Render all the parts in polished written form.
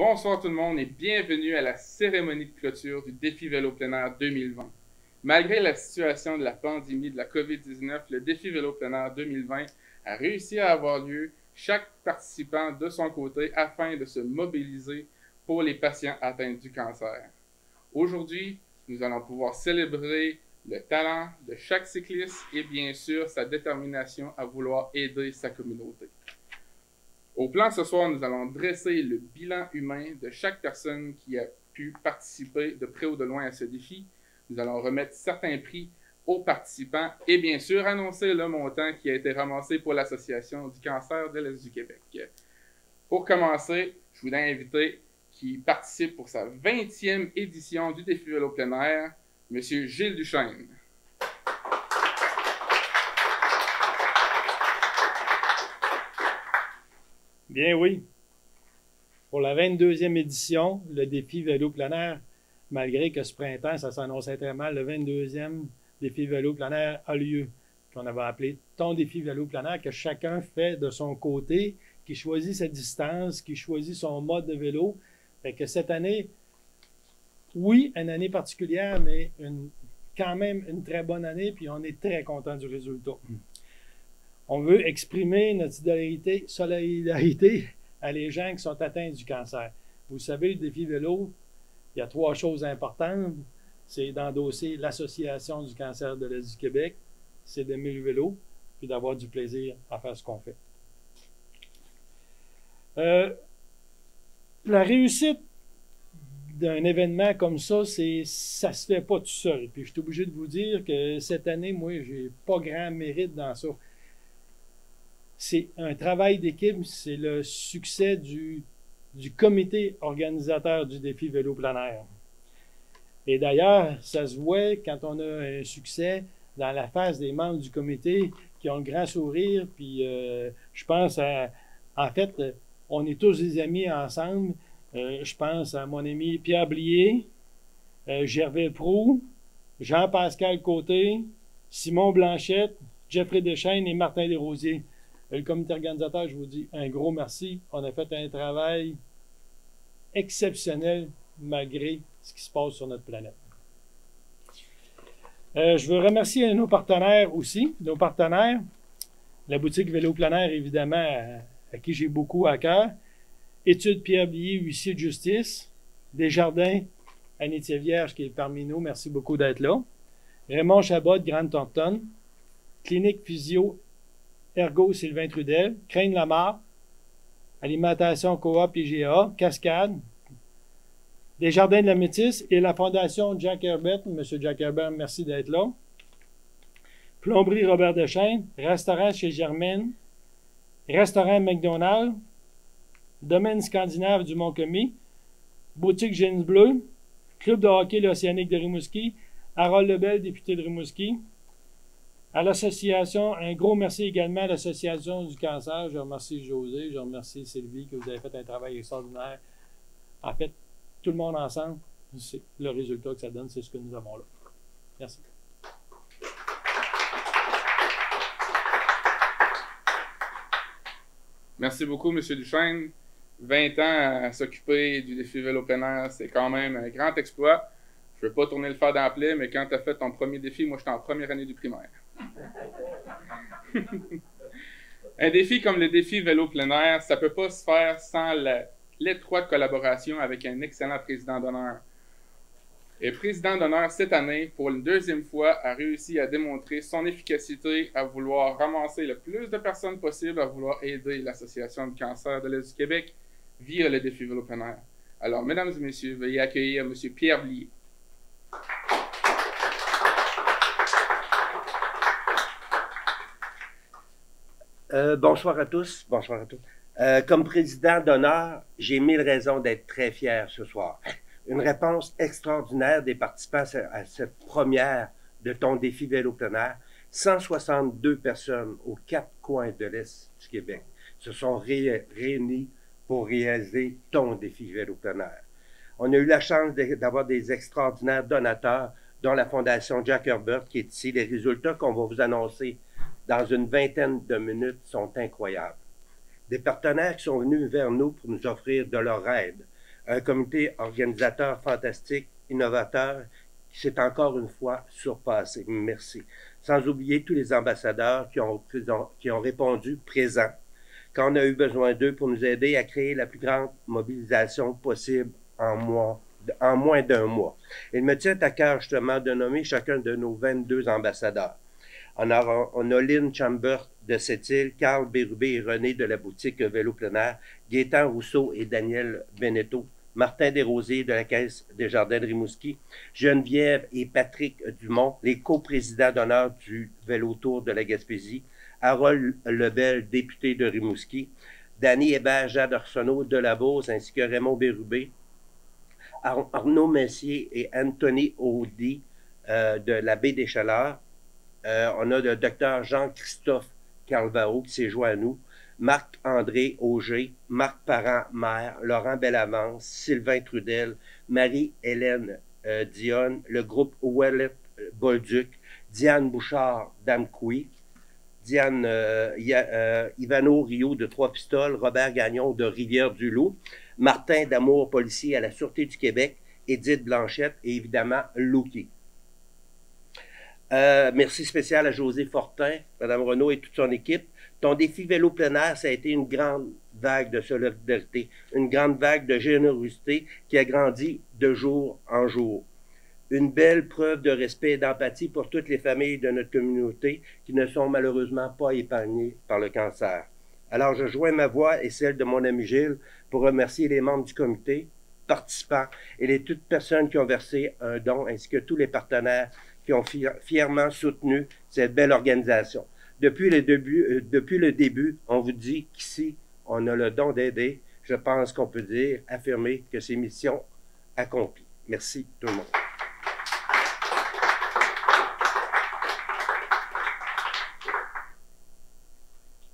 Bonsoir tout le monde et bienvenue à la cérémonie de clôture du Défi Vélo plein air 2020. Malgré la situation de la pandémie de la COVID-19, le Défi Vélo plein air 2020 a réussi à avoir lieu, chaque participant de son côté, afin de se mobiliser pour les patients atteints du cancer. Aujourd'hui, nous allons pouvoir célébrer le talent de chaque cycliste et bien sûr sa détermination à vouloir aider sa communauté. Au plan ce soir, nous allons dresser le bilan humain de chaque personne qui a pu participer de près ou de loin à ce défi. Nous allons remettre certains prix aux participants et bien sûr annoncer le montant qui a été ramassé pour l'Association du cancer de l'Est du Québec. Pour commencer, je voudrais inviter qui participe pour sa 20e édition du Défi Vélo plein air, M. Gilles Duchesne. Bien oui. Pour la 22e édition, le défi vélo plein air, malgré que ce printemps, ça s'annonçait très mal, le 22e défi vélo plein air a lieu, qu'on avait appelé ton défi vélo plein air, que chacun fait de son côté, qui choisit sa distance, qui choisit son mode de vélo. Fait que cette année, oui, une année particulière, mais quand même une très bonne année, puis on est très content du résultat. On veut exprimer notre solidarité à les gens qui sont atteints du cancer. Vous savez, le défi vélo, il y a 3 choses importantes. C'est d'endosser l'Association du cancer de l'Est du Québec, c'est d'aimer le vélo, puis d'avoir du plaisir à faire ce qu'on fait. La réussite d'un événement comme ça se fait pas tout seul. Puis je suis obligé de vous dire que cette année, moi, j'ai pas grand mérite dans ça. C'est un travail d'équipe, c'est le succès du comité organisateur du défi vélo plein air. Et d'ailleurs, ça se voit quand on a un succès dans la face des membres du comité qui ont le grand sourire. Puis je pense en fait, on est tous des amis ensemble. Je pense à mon ami Pierre Blier, Gervais Proulx, Jean-Pascal Côté, Simon Blanchette, Jeffrey Deschênes et Martin Desrosiers. Le comité organisateur, je vous dis un gros merci. On a fait un travail exceptionnel malgré ce qui se passe sur notre planète. Je veux remercier nos partenaires aussi. Nos partenaires, la boutique Vélo plein air, évidemment, à qui j'ai beaucoup à cœur. Études Pierre Blier, huissier de justice. Desjardins, Annie Vierge, qui est parmi nous. Merci beaucoup d'être là. Raymond Chabot, Grande Thornton. Clinique Physio Ergo Sylvain Trudel, Crane Lamar, Alimentation Coop IGA, Cascade, Desjardins de la Métis et la Fondation Jack Herbert. Monsieur Jack Herbert, merci d'être là. Plomberie Robert Deschênes, Restaurant chez Germaine, Restaurant McDonald's, Domaine Scandinave du Mont-Commis, Boutique Jeans Bleu, Club de hockey l'Océanique de Rimouski, Harold Lebel, député de Rimouski. À l'association, un gros merci également à l'Association du cancer. Je remercie José, je remercie Sylvie, que vous avez fait un travail extraordinaire. En fait, tout le monde ensemble, c'est le résultat que ça donne, c'est ce que nous avons là. Merci. Merci beaucoup, M. Duchesne. 20 ans à s'occuper du défi vélo plein air, c'est quand même un grand exploit. Je ne veux pas tourner le fer dans la plaie, mais quand tu as fait ton premier défi, moi j'étais en première année du primaire. Un défi comme le défi vélo plein air, ça ne peut pas se faire sans l'étroite collaboration avec un excellent président d'honneur. Et président d'honneur cette année, pour une 2e fois, a réussi à démontrer son efficacité à vouloir ramasser le plus de personnes possible, à vouloir aider l'Association du cancer de l'Est du Québec via le défi vélo plein air. Alors, mesdames et messieurs, veuillez accueillir M. Pierre Blier. Bonsoir à tous. Bonsoir à tous. Comme président d'honneur, j'ai 1000 raisons d'être très fier ce soir. Une réponse extraordinaire des participants à cette première de ton défi vélo plein air. 162 personnes aux 4 coins de l'Est du Québec se sont réunies pour réaliser ton défi vélo plein air. On a eu la chance d'avoir des extraordinaires donateurs, dont la Fondation Jack Herbert qui est ici. Les résultats qu'on va vous annoncer dans une 20aine de minutes sont incroyables. Des partenaires qui sont venus vers nous pour nous offrir de leur aide, un comité organisateur fantastique, innovateur, qui s'est encore une fois surpassé. Merci. Sans oublier tous les ambassadeurs qui ont répondu présents quand on a eu besoin d'eux pour nous aider à créer la plus grande mobilisation possible en moins d'un mois. Il me tient à cœur justement de nommer chacun de nos 22 ambassadeurs. On a Lynn Chambers de Sept-Îles, Carl Bérubé et René de la boutique Vélo plein air, Gaétan Rousseau et Daniel Beneteau, Martin Desrosiers de la Caisse des Jardins de Rimouski, Geneviève et Patrick Dumont, les coprésidents d'honneur du Vélo Tour de la Gaspésie, Harold Lebel, député de Rimouski, Danny Hébert, Jade Arsenault de la Beauce, ainsi que Raymond Bérubé, Arnaud Messier et Anthony Audy de la Baie des Chaleurs. On a le docteur Jean-Christophe Calvaro qui s'est joint à nous, Marc-André Auger, Marc Parent-Maire, Laurent Bellavance, Sylvain Trudel, Marie-Hélène Dionne, le groupe Ouellet Bolduc, Diane Bouchard d'Amkoui, Diane Ivano Rio de Trois-Pistoles, Robert Gagnon de Rivière-du-Loup, Martin Damour, policier à la Sûreté du Québec, Édith Blanchette et évidemment Louki. Merci spécial à José Fortin, Mme Renaud et toute son équipe. Ton défi vélo plein air, ça a été une grande vague de solidarité, une grande vague de générosité qui a grandi de jour en jour. Une belle preuve de respect et d'empathie pour toutes les familles de notre communauté qui ne sont malheureusement pas épargnées par le cancer. Alors, je joins ma voix et celle de mon ami Gilles pour remercier les membres du comité, participants et toutes personnes qui ont versé un don, ainsi que tous les partenaires qui ont fièrement soutenu cette belle organisation. Depuis le début, on vous dit qu'ici, on a le don d'aider. Je pense qu'on peut affirmer que c'est mission accomplie. Merci tout le monde.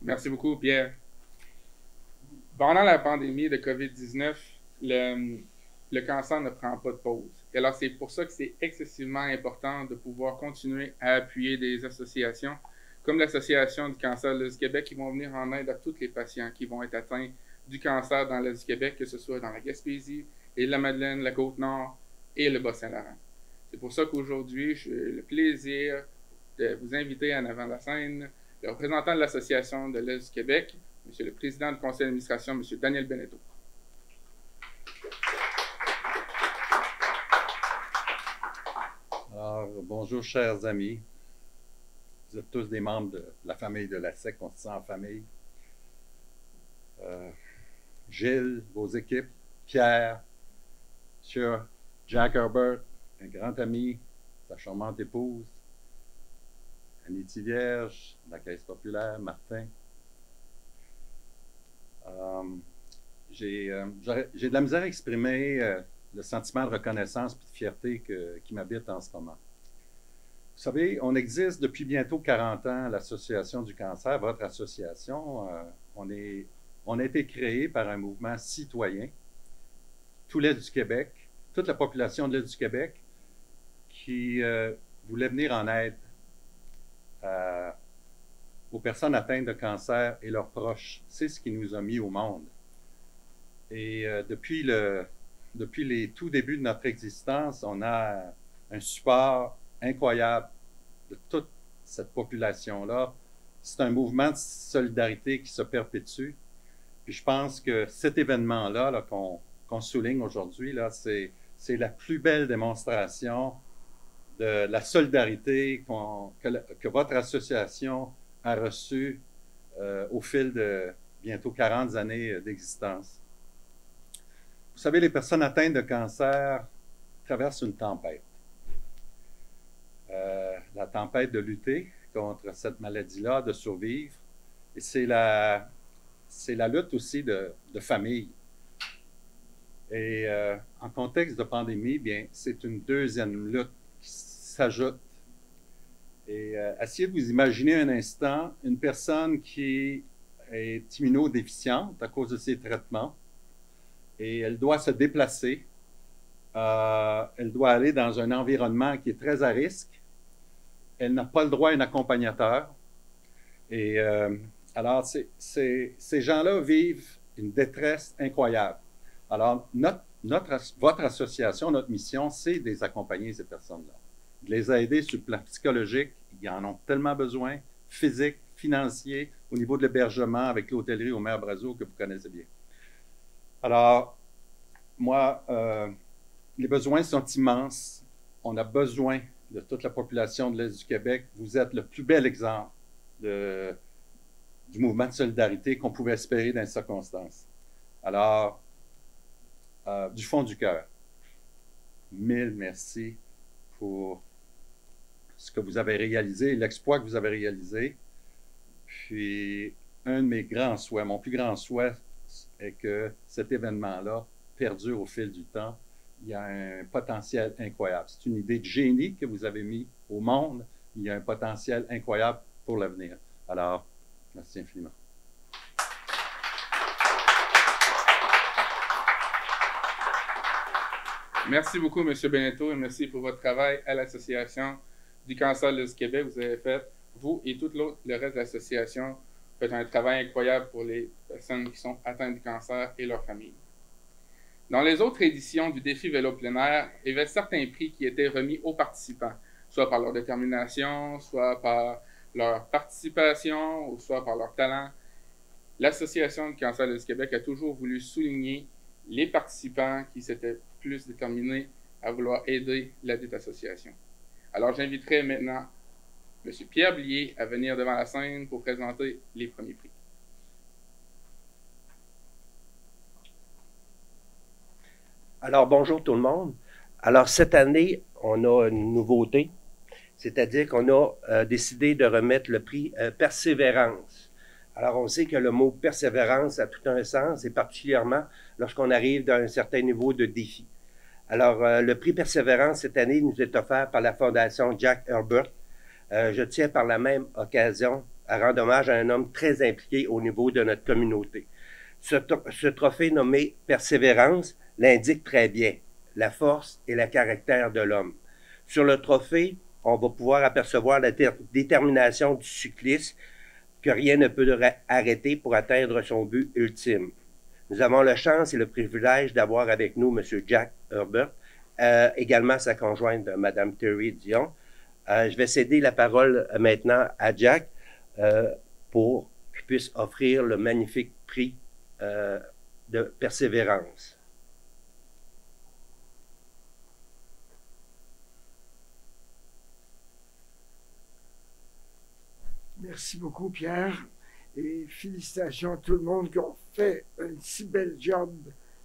Merci beaucoup, Pierre. Pendant la pandémie de COVID-19, le cancer ne prend pas de pause. Et alors, c'est pour ça que c'est excessivement important de pouvoir continuer à appuyer des associations comme l'Association du cancer de l'Est du Québec qui vont venir en aide à tous les patients qui vont être atteints du cancer dans l'Est du Québec, que ce soit dans la Gaspésie, l'Île-de-la-Madeleine, la Côte-Nord et le Bas-Saint-Laurent. C'est pour ça qu'aujourd'hui, j'ai le plaisir de vous inviter en avant de la scène le représentant de l'Association de l'Est du Québec, M. le président du conseil d'administration, M. Daniel Beneteau. Alors, bonjour chers amis. Vous êtes tous des membres de la famille de la SEC, on se sent en famille. Gilles, vos équipes, Pierre, M. Jack Herbert, un grand ami, sa charmante épouse, Annie Thivierge, la Caisse populaire, Martin. J'ai de la misère à exprimer le sentiment de reconnaissance et de fierté qui m'habite en ce moment. Vous savez, on existe depuis bientôt 40 ans, l'Association du cancer, votre association. On a été créé par un mouvement citoyen, tout l'Est du Québec, toute la population de l'Est du Québec, qui voulait venir en aide aux personnes atteintes de cancer et leurs proches. C'est ce qui nous a mis au monde. Et depuis les tout débuts de notre existence, on a un support incroyable de toute cette population-là. C'est un mouvement de solidarité qui se perpétue. Puis je pense que cet événement-là là, qu'on souligne aujourd'hui, là, c'est la plus belle démonstration de la solidarité que votre association a reçue au fil de bientôt 40 années d'existence. Vous savez, les personnes atteintes de cancer traversent une tempête. La tempête de lutter contre cette maladie-là, de survivre. Et c'est la lutte aussi de famille. Et en contexte de pandémie, bien, c'est une deuxième lutte qui s'ajoute. Et essayez de vous imaginer un instant une personne qui est immunodéficiente à cause de ses traitements et elle doit se déplacer. Elle doit aller dans un environnement qui est très à risque. Elle n'a pas le droit à un accompagnateur. Et alors, ces gens-là vivent une détresse incroyable. Alors, votre association, notre mission, c'est de les accompagner, ces personnes-là. De les aider sur le plan psychologique, ils en ont tellement besoin, physique, financier, au niveau de l'hébergement avec l'hôtellerie au Maire Brazeau que vous connaissez bien. Alors, moi, les besoins sont immenses. On a besoin de toute la population de l'Est du Québec. Vous êtes le plus bel exemple du mouvement de solidarité qu'on pouvait espérer dans les circonstances. Alors, du fond du cœur, mille merci pour ce que vous avez réalisé, l'exploit que vous avez réalisé. Puis, un de mes grands souhaits, mon plus grand souhait, est que cet événement-là perdure au fil du temps. Il y a un potentiel incroyable. C'est une idée de génie que vous avez mis au monde. Il y a un potentiel incroyable pour l'avenir. Alors, merci infiniment. Merci beaucoup, M. Beneteau, et merci pour votre travail à l'Association du cancer de l'Est du Québec. Vous avez fait, vous et tout le reste de l'association, faites un travail incroyable pour les personnes qui sont atteintes du cancer et leurs familles. Dans les autres éditions du défi vélo plein air, il y avait certains prix qui étaient remis aux participants, soit par leur détermination, soit par leur participation, ou soit par leur talent. L'Association du cancer de l'Est du Québec a toujours voulu souligner les participants qui s'étaient plus déterminés à vouloir aider ladite association. Alors, j'inviterai maintenant M. Pierre Blier à venir devant la scène pour présenter les premiers prix. Alors, bonjour tout le monde. Alors, cette année, on a une nouveauté, c'est-à-dire qu'on a décidé de remettre le prix Persévérance. Alors, on sait que le mot persévérance a tout un sens, et particulièrement lorsqu'on arrive dans un certain niveau de défi. Alors, le prix Persévérance, cette année, nous est offert par la Fondation Jack Herbert. Je tiens par la même occasion à rendre hommage à un homme très impliqué au niveau de notre communauté. Ce trophée nommé Persévérance l'indique très bien, la force et le caractère de l'homme. Sur le trophée, on va pouvoir apercevoir la détermination du cycliste, que rien ne peut arrêter pour atteindre son but ultime. Nous avons la chance et le privilège d'avoir avec nous M. Jack Herbert, également sa conjointe, Mme Terry Dion. Je vais céder la parole maintenant à Jack pour qu'il puisse offrir le magnifique prix de persévérance. Merci beaucoup, Pierre. Et félicitations à tout le monde qui ont fait un si bel job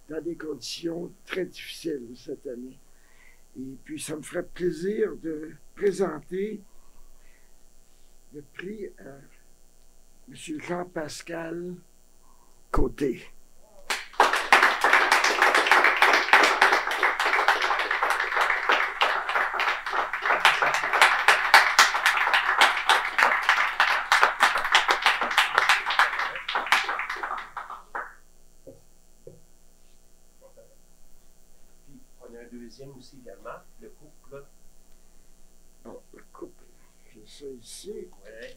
dans des conditions très difficiles cette année. Et puis, ça me ferait plaisir de présenter le prix à M. Jean-Pascal Côté. Deuxième aussi également, le couple. Là. Oh, le couple. J'ai ça ici. Ouais.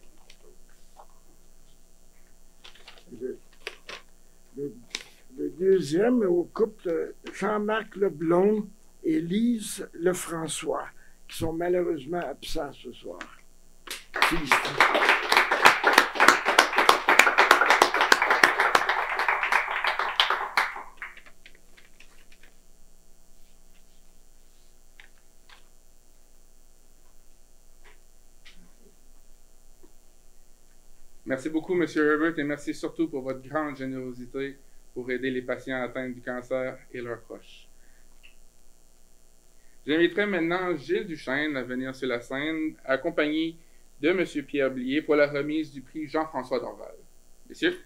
Le deuxième au couple Jean-Marc Leblond et Lise Lefrançois, qui sont malheureusement absents ce soir. Félicitations. Merci beaucoup, M. Herbert, et merci surtout pour votre grande générosité pour aider les patients atteints du cancer et leurs proches. J'inviterai maintenant Gilles Duchesne à venir sur la scène, accompagné de M. Pierre Blier pour la remise du prix Jean-François Dorval. Messieurs.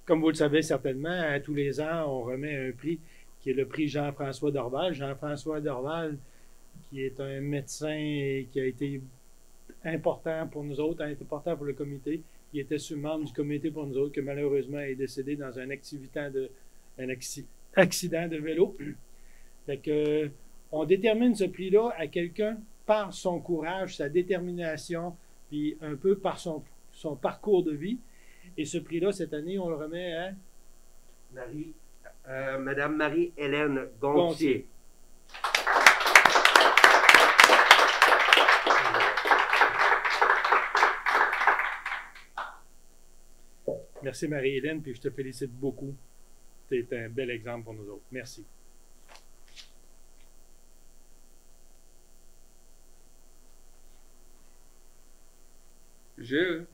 Comme vous le savez certainement, tous les ans, on remet un prix qui est le prix Jean-François Dorval. Jean-François Dorval, qui est un médecin et qui a été important pour nous autres, important pour le comité. Il était membre du comité pour nous autres, que malheureusement est décédé dans un accident de vélo. Fait que, on détermine ce prix-là à quelqu'un par son courage, sa détermination, puis un peu par son parcours de vie. Et ce prix-là, cette année, on le remet à Madame Marie-Hélène Gontier. Merci Marie-Hélène, puis je te félicite beaucoup. Tu es un bel exemple pour nous autres. Merci. Gilles,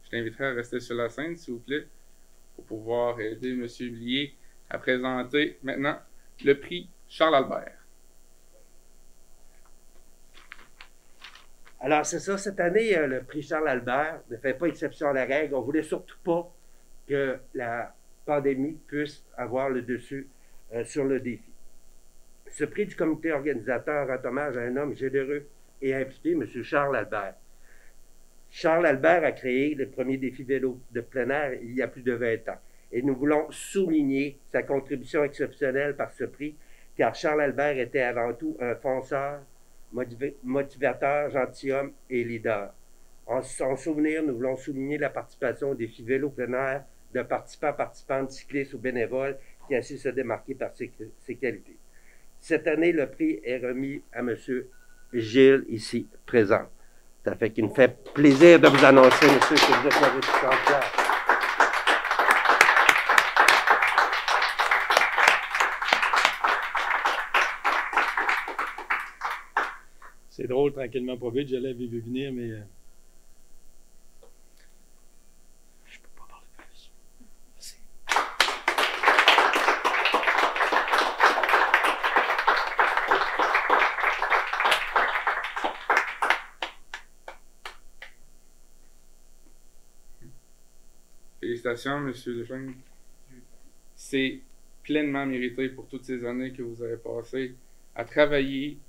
je t'inviterai à rester sur la scène, s'il vous plaît, pour pouvoir aider M. Blier à présenter maintenant le prix Charles-Albert. Alors, c'est ça, cette année, le prix Charles-Albert ne fait pas exception à la règle. On voulait surtout pas que la pandémie puisse avoir le dessus sur le défi. Ce prix du comité organisateur rend hommage à un homme généreux et impliqué, M. Charles-Albert. Charles-Albert a créé le premier défi vélo de plein air il y a plus de 20 ans. Et nous voulons souligner sa contribution exceptionnelle par ce prix, car Charles-Albert était avant tout un fonceur, motivateur, gentilhomme et leader. En son souvenir, nous voulons souligner la participation au défi vélo plein air de participants, participantes, cyclistes ou bénévoles qui a su se démarquer par ses qualités. Cette année, le prix est remis à M. Gilles, ici présent. Ça fait qu'il me fait plaisir de vous annoncer, monsieur, que vous êtes la récipiendaire. C'est drôle, tranquillement, pas vite. Je l'avais vu venir, mais je peux pas parler plus. Merci. Félicitations, M. Lefebvre. C'est pleinement mérité pour toutes ces années que vous avez passées à travailler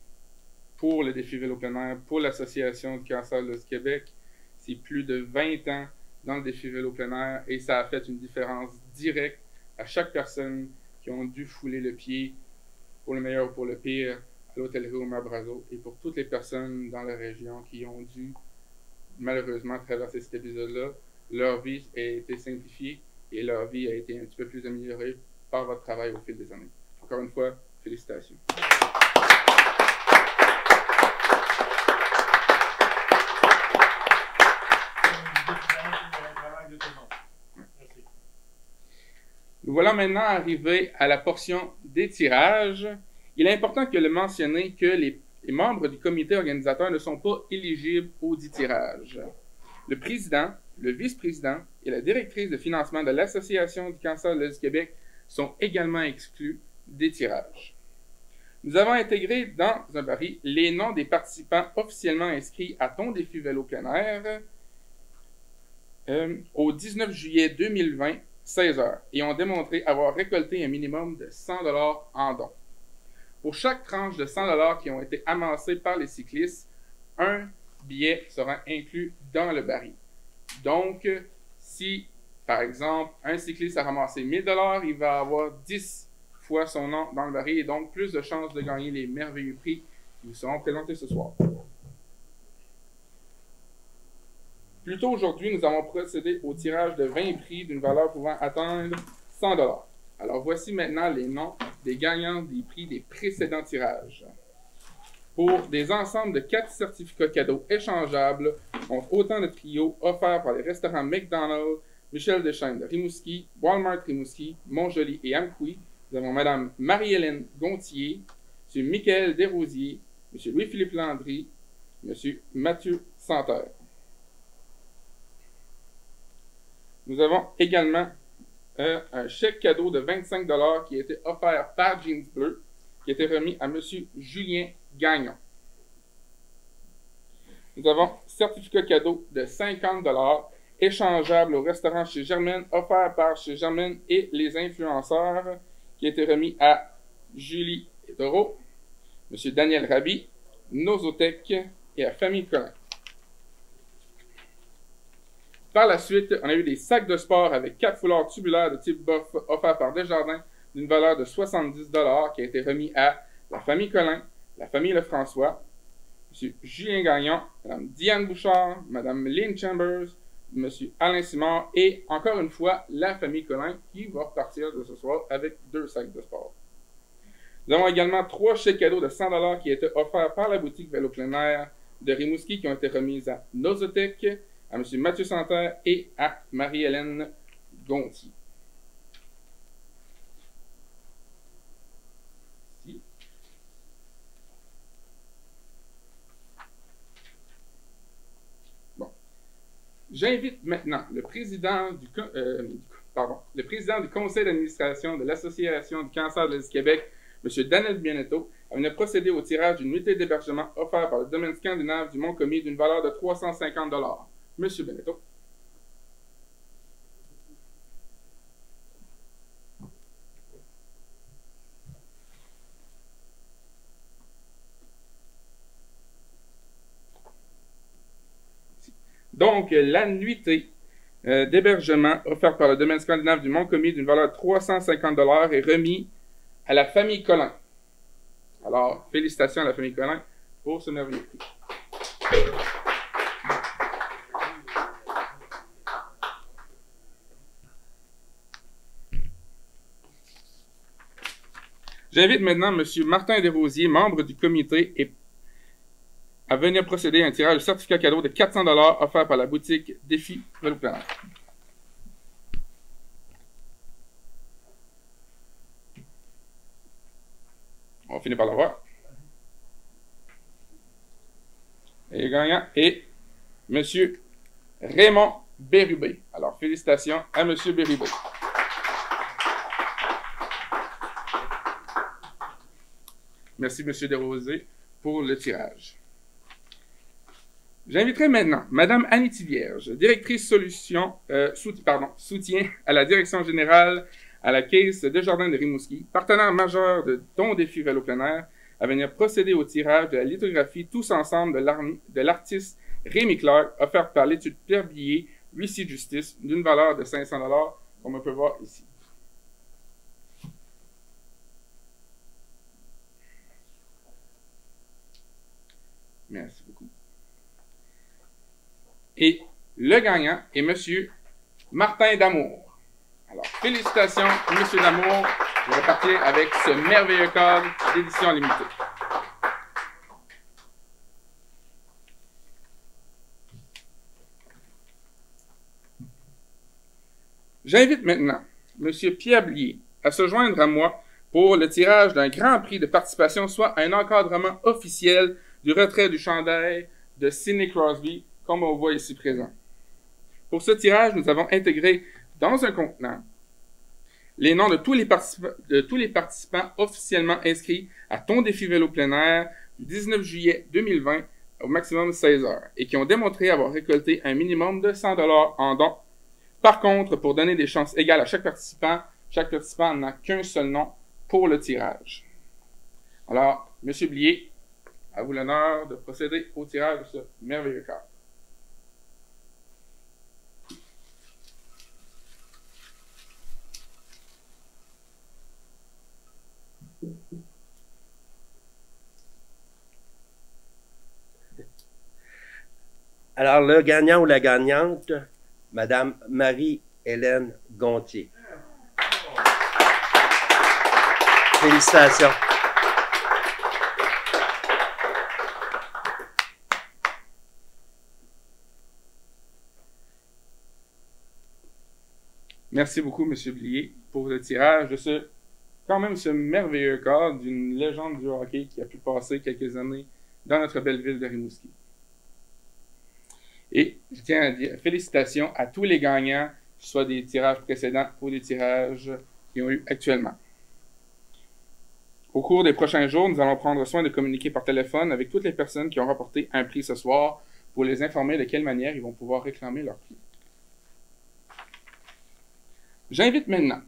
pour le défi vélo plein air, pour l'Association du cancer du Québec. C'est plus de 20 ans dans le défi vélo plein air et ça a fait une différence directe à chaque personne qui ont dû fouler le pied, pour le meilleur ou pour le pire, à l'hôtellerie au Mabrazo et pour toutes les personnes dans la région qui ont dû malheureusement traverser cet épisode-là. Leur vie a été simplifiée et leur vie a été un petit peu plus améliorée par votre travail au fil des années. Encore une fois, félicitations. Nous voilà maintenant arrivés à la portion des tirages. Il est important de le mentionner que les membres du comité organisateur ne sont pas éligibles aux 10 tirages. Le président, le vice-président et la directrice de financement de l'Association du cancer de l'Est du Québec sont également exclus des tirages. Nous avons intégré dans un baril les noms des participants officiellement inscrits à Ton défi vélo plein air au 19 juillet 2020, 16 heures, et ont démontré avoir récolté un minimum de 100 $ en dons. Pour chaque tranche de 100 $ qui ont été amassés par les cyclistes, un billet sera inclus dans le baril. Donc, si, par exemple, un cycliste a ramassé 1000 $, il va avoir 10 fois son nom dans le baril et donc plus de chances de gagner les merveilleux prix qui vous seront présentés ce soir. Plus tôt aujourd'hui, nous avons procédé au tirage de 20 prix d'une valeur pouvant atteindre 100 $. Alors voici maintenant les noms des gagnants des prix des précédents tirages. Pour des ensembles de 4 certificats cadeaux échangeables, contre autant de trios offerts par les restaurants McDonald's, Michel Deschênes de Rimouski, Walmart Rimouski, Montjoly et Amqui, nous avons Mme Marie-Hélène Gontier, M. Michael Desrosiers, M. Louis-Philippe Landry, M. Mathieu Santerre. Nous avons également un chèque cadeau de 25 $ qui a été offert par Jeans Bleu, qui a été remis à M. Julien Gagnon. Nous avons certificat cadeau de 50 $ échangeable au restaurant Chez Germaine, offert par Chez Germaine et les influenceurs, qui a été remis à Julie Doro, M. Daniel Rabi, Nosotech et à Famille Collin. Par la suite, on a eu des sacs de sport avec 4 foulards tubulaires de type Boff offerts par Desjardins d'une valeur de 70 $ qui a été remis à la famille Collin, la famille Lefrançois, M. Julien Gagnon, Mme Diane Bouchard, Mme Lynn Chambers, M. Alain Simard et, encore une fois, la famille Collin qui va repartir de ce soir avec 2 sacs de sport. Nous avons également 3 chèques cadeaux de 100 $ qui étaient offerts par la boutique Vélo plein air de Rimouski qui ont été remises à Nosotech, à M. Mathieu Santerre et à Marie-Hélène Gontier. J'invite maintenant le président du conseil d'administration de l'Association du cancer de l'Est du Québec, M. Daniel Bienetto, à venir procéder au tirage d'une unité d'hébergement offerte par le domaine scandinave du Mont-Commis d'une valeur de 350 $. M. Bienetto. Donc, la nuitée d'hébergement offerte par le domaine scandinave du Mont-Commis d'une valeur de 350 $ est remis à la famille Collin. Alors, félicitations à la famille Collin pour ce merveilleux prix. J'invite maintenant M. Martin Desrosiers, membre du comité, à venir procéder à un tirage de certificat cadeau de 400 $ offert par la boutique Défi Vélo plein air. On va finir par l'avoir. Et le gagnant est M. Raymond Bérubé. Alors, félicitations à M. Bérubé. Merci, M. Desrosiers, pour le tirage. J'inviterai maintenant Mme Annie Vierge, directrice soutien à la direction générale à la Caisse Desjardins de Rimouski, partenaire majeur de Ton Défi Vélo plein air, à venir procéder au tirage de la lithographie Tous ensemble de l'artiste Rémi Clark, offerte par l'étude Pierre Billet, huissier de justice, d'une valeur de 500 $, comme on peut voir ici. Merci beaucoup. Et le gagnant est M. Martin Damour. Alors, félicitations, M. Damour. Vous repartez avec ce merveilleux cadre d'édition limitée. J'invite maintenant M. Pierre Blier à se joindre à moi pour le tirage d'un grand prix de participation, soit un encadrement officiel du retrait du chandail de Sidney Crosby, comme on voit ici présent. Pour ce tirage, nous avons intégré dans un contenant les noms de tous les participants officiellement inscrits à Ton Défi Vélo plein air du 19 juillet 2020 au maximum 16 heures et qui ont démontré avoir récolté un minimum de 100 $ en dons. Par contre, pour donner des chances égales à chaque participant n'a qu'un seul nom pour le tirage. Alors, M. Blier, à vous l'honneur de procéder au tirage de ce merveilleux cadre. Alors, le gagnant ou la gagnante, Madame Marie-Hélène Gontier. Félicitations. Merci beaucoup, M. Blier, pour le tirage de ce merveilleux cadre d'une légende du hockey qui a pu passer quelques années dans notre belle ville de Rimouski. Et je tiens à dire félicitations à tous les gagnants, que ce soit des tirages précédents ou des tirages qui ont eu actuellement. Au cours des prochains jours, nous allons prendre soin de communiquer par téléphone avec toutes les personnes qui ont remporté un prix ce soir pour les informer de quelle manière ils vont pouvoir réclamer leur prix. J'invite maintenant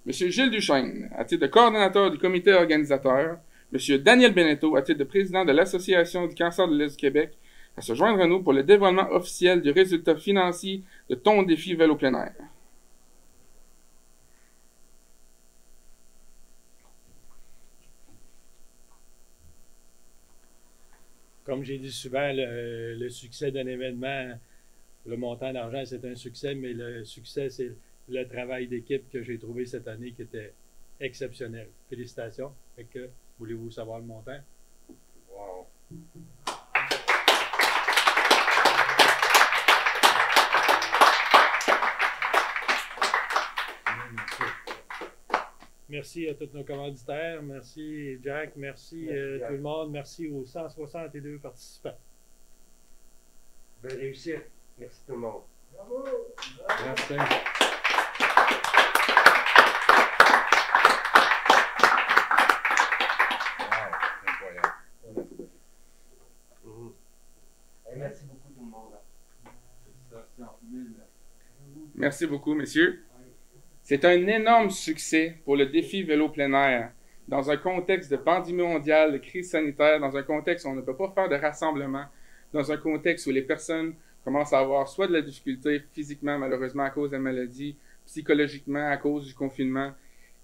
M. Gilles Duchesne, à titre de coordonnateur du comité organisateur, M. Daniel Bienetto, à titre de président de l'Association du cancer de l'Est du Québec, à se joindre à nous pour le dévoilement officiel du résultat financier de Ton Défi Vélo plein air. comme j'ai dit souvent, le succès d'un événement, le montant d'argent, c'est un succès, mais le succès, c'est le travail d'équipe que j'ai trouvé cette année qui était exceptionnel. Félicitations. Fait que, voulez-vous savoir le montant? Wow. Merci à tous nos commanditaires. Merci Jack. Merci, Jack. tout le monde. Merci aux 162 participants. Belle réussite. Merci tout le monde. Bravo! Merci. Incroyable. Mhm. Et merci beaucoup tout le monde. Merci beaucoup, messieurs. C'est un énorme succès pour le défi vélo plein air. Dans un contexte de pandémie mondiale, de crise sanitaire, dans un contexte où on ne peut pas faire de rassemblement, dans un contexte où les personnes commencent à avoir soit de la difficulté physiquement, malheureusement à cause de la maladie, psychologiquement à cause du confinement.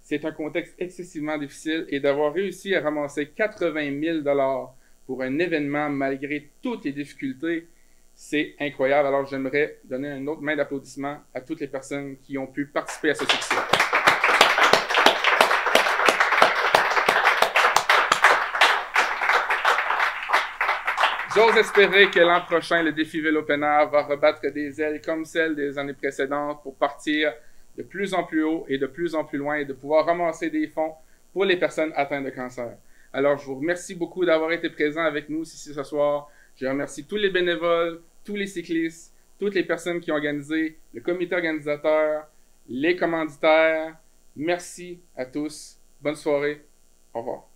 C'est un contexte excessivement difficile et d'avoir réussi à ramasser 80 000 $ pour un événement malgré toutes les difficultés, c'est incroyable. Alors, j'aimerais donner une autre main d'applaudissement à toutes les personnes qui ont pu participer à ce succès. J'ose espérer que l'an prochain, le défi Vélo plein air va rebattre des ailes comme celles des années précédentes pour partir de plus en plus haut et de plus en plus loin et de pouvoir ramasser des fonds pour les personnes atteintes de cancer. Alors, je vous remercie beaucoup d'avoir été présents avec nous ici ce soir. Je remercie tous les bénévoles, tous les cyclistes, toutes les personnes qui ont organisé, le comité organisateur, les commanditaires. Merci à tous. Bonne soirée. Au revoir.